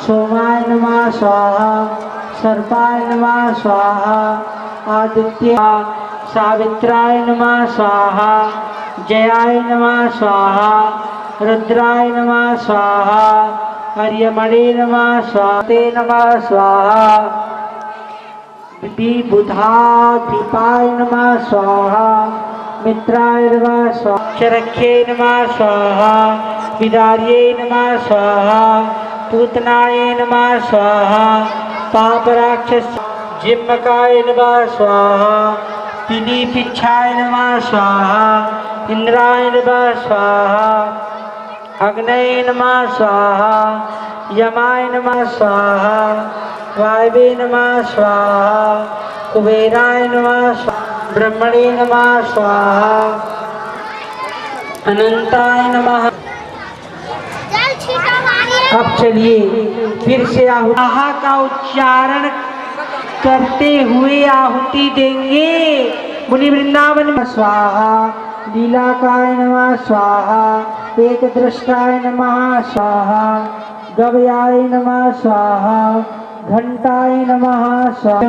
सोमाय नमः स्वाहा, सर्पाय नमः स्वाहा, आदित्य सावित्राय नमः स्वाहा, जयाय नमः स्वाहा, रुद्राय नमः स्वाहा, हरियमणे नमः स्वाहा, ते नमः स्वाहा, विबुधाधिपाय नमः स्वाहा, मित्राय नमः स्वाहा, चरख्ये नमः स्वाहा, विदार्ये नमः स्वाहा, पूतनाय नमः स्वाहा, पापराक्षस जिम्मकाय नमः स्वाहा, पिलीपिच्छाय नमः स्वाहा, इंद्राय नमः स्वाहा, अग्नये नमः स्वाहा, यमाय नमः स्वाहा, वायवे नमः स्वाहा, कुबेराय नमः स्वाहा, ब्रह्मणे नमः स्वाहा, अनंताय नमः। अब चलिए फिर से आहा का उच्चारण करते हुए आहुति देंगे। मुनि वृंदावन में स्वाहा, लीलाकाय नमः स्वाहा, एक दृष्टाय नमः स्वाहा, गव्याय नमः स्वाहा, घंटाय नमः स्वाहा,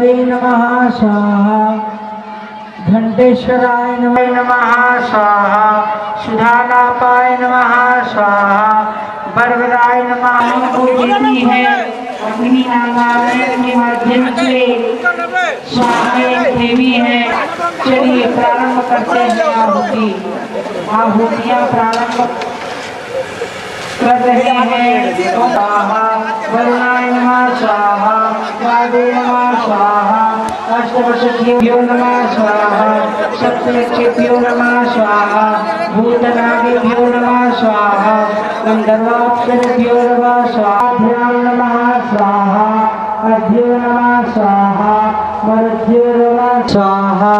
घंटेश्वराय नमः स्वाहा, सुधानापाय नमः स्वाहा, बरबराय नमः को देती है अग्नि नारायण के माध्यम से स्वाहा देवी है। चलिए प्रारंभ करते हैं आहुतियाँ प्रारंभ कर रहे हैं। स्वाहा, वरुणाय नमः स्वाहा, वादे नमः स्वाहा, अष्टवशभ्यो नमः स्वाहा, सप्तलक्षेभ्यो नमः स्वाहा, भूतनागेभ्यो नमः स्वाहा, गंधर्वाप्सरेभ्यो नमः स्वाहा, ध्यान नमः स्वाहा, अध्यो नमः स्वाहा, मरुद्यो नमः स्वाहा,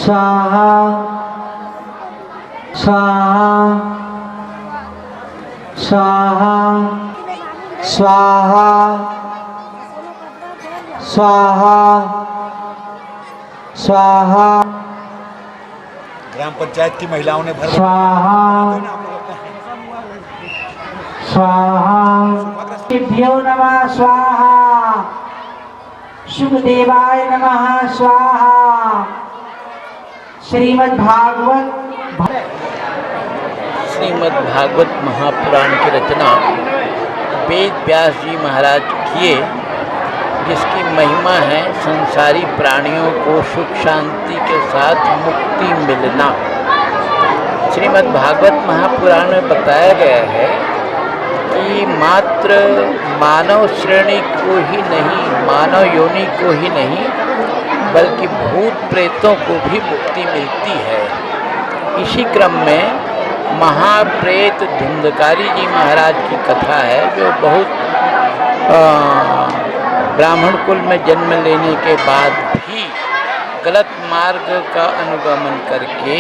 स्वाहा स्वाहा स्वाहा स्वाहा स्वाहा स्वाहा। ग्राम पंचायत की महिलाओं ने भर स्वाहा स्वाहा, भ्यो नमः स्वाहा, शुभदेवाय नमः स्वाहा। श्रीमद् भागवत महापुराण की रचना वेद व्यास जी महाराज किए, जिसकी महिमा है संसारी प्राणियों को सुख शांति के साथ मुक्ति मिलना। श्रीमद् भागवत महापुराण में बताया गया है कि मात्र मानव श्रेणी को ही नहीं, मानव योनि को ही नहीं, बल्कि भूत प्रेतों को भी मुक्ति मिलती है। इसी क्रम में महाप्रेत धुंधकारी जी महाराज की कथा है, जो बहुत ब्राह्मण कुल में जन्म लेने के बाद भी गलत मार्ग का अनुगमन करके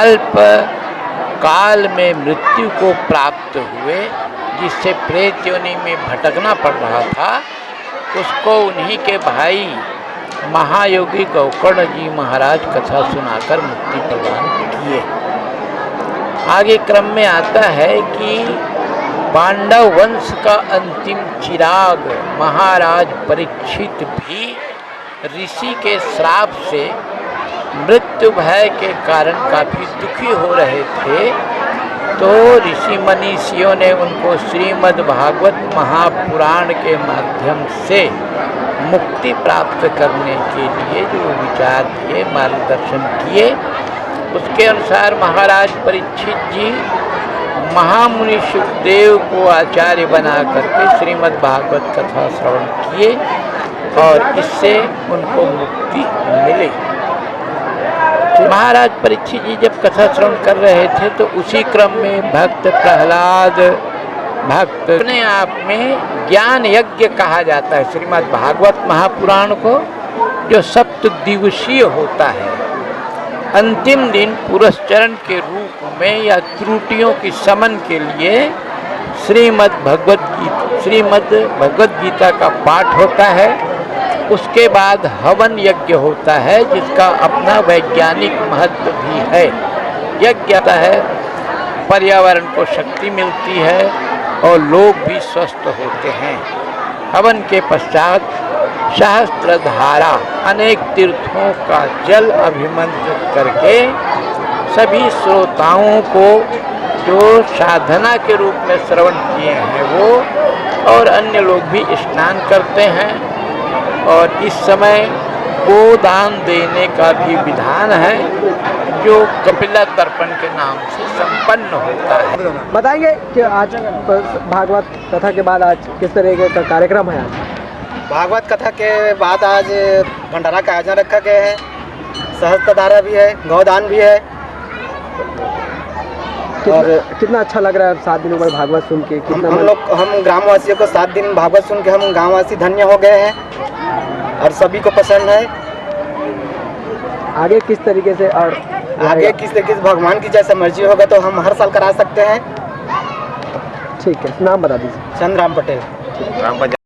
अल्प काल में मृत्यु को प्राप्त हुए, जिससे प्रेत योनि में भटकना पड़ रहा था। उसको उन्हीं के भाई महायोगी गोकर्ण जी महाराज कथा सुनाकर मुक्ति प्रदान किए। आगे क्रम में आता है कि पांडव वंश का अंतिम चिराग महाराज परीक्षित भी ऋषि के श्राप से मृत्यु भय के कारण काफ़ी दुखी हो रहे थे। तो ऋषि मनीषियों ने उनको श्रीमद् भागवत महापुराण के माध्यम से मुक्ति प्राप्त करने के लिए जो विचार दिए, मार्गदर्शन किए, उसके अनुसार महाराज परीक्षित जी महामुनि सुखदेव को आचार्य बना करके श्रीमद् भागवत कथा श्रवण किए और इससे उनको मुक्ति मिली। महाराज परीक्षित जी जब कथा श्रवण कर रहे थे तो उसी क्रम में भक्त प्रहलाद, भक्त अपने आप में ज्ञान यज्ञ कहा जाता है श्रीमद् भागवत महापुराण को, जो सप्त दिवसीय होता है। अंतिम दिन पुरस्चरण के रूप में या त्रुटियों की शमन के लिए श्रीमद् भगवद गीता का पाठ होता है। उसके बाद हवन यज्ञ होता है, जिसका अपना वैज्ञानिक महत्व भी है। यज्ञ है, पर्यावरण को शक्ति मिलती है, और लोग भी स्वस्थ होते हैं। हवन के पश्चात सहस्त्रधारा अनेक तीर्थों का जल अभिमंत्रित करके सभी श्रोताओं को जो साधना के रूप में श्रवण किए हैं वो और अन्य लोग भी स्नान करते हैं। और इस समय गोदान देने का भी विधान है जो कपिला तर्पण के नाम से संपन्न होता है। बताएंगे कि आज भागवत कथा के बाद आज किस तरह का कार्यक्रम है? आज भागवत कथा के बाद आज भंडारा का आयोजन रखा गया है, सहस्त्रधारा भी है, गौदान भी है। कितना अच्छा लग रहा है 7 दिनों पर भागवत सुन के? हम ग्रामवासियों को 7 दिन भागवत सुन के हम गाँववासी धन्य हो गए हैं और सभी को पसंद है। आगे किस तरीके से और आगे किस तरीके से भगवान की जैसा मर्जी होगा तो हम हर साल करा सकते हैं। ठीक है, नाम बता दीजिए। चंद्रराम पटेल।